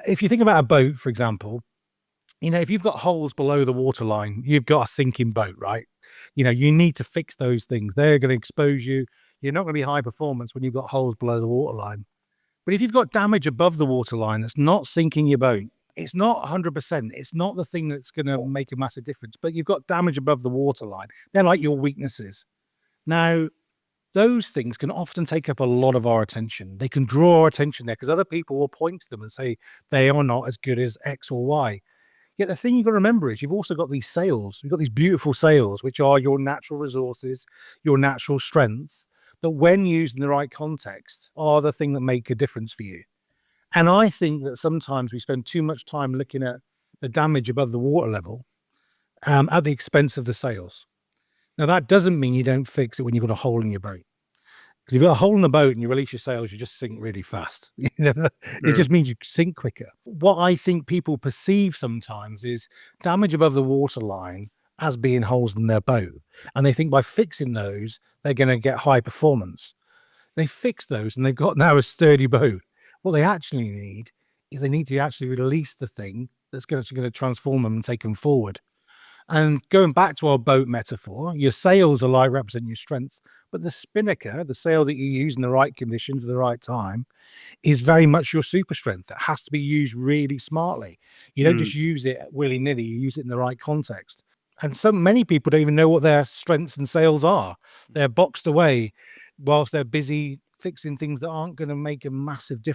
if you think about a boat, for example, if you've got holes below the waterline, you've got a sinking boat, right? You need to fix those things. They're going to expose you. You're not going to be high performance when you've got holes below the waterline. But if you've got damage above the waterline that's not sinking your boat, it's not 100%. It's not the thing that's going to make a massive difference, but you've got damage above the waterline. They're like your weaknesses. Now, those things can often take up a lot of our attention. They can draw our attention there because other people will point to them and say they are not as good as X or Y. Yet the thing you've got to remember is you've also got these sails. You've got these beautiful sails, which are your natural resources, your natural strengths, that when used in the right context are the thing that make a difference for you. And I think that sometimes we spend too much time looking at the damage above the water level at the expense of the sails. Now, that doesn't mean you don't fix it when you've got a hole in your boat. Because if you've got a hole in the boat and you release your sails, you just sink really fast. It just means you sink quicker. What I think people perceive sometimes is damage above the waterline as being holes in their boat. And they think by fixing those, they're going to get high performance. They fix those and they've got now a sturdy boat. What they actually need is they need to actually release the thing that's going to transform them and take them forward. And going back to our boat metaphor, your sails are like represent your strengths, but the spinnaker, the sail that you use in the right conditions at the right time, is very much your super strength. It has to be used really smartly. You don't just use it willy-nilly, you use it in the right context. And many people don't even know what their strengths and sails are. They're boxed away whilst they're busy fixing things that aren't going to make a massive difference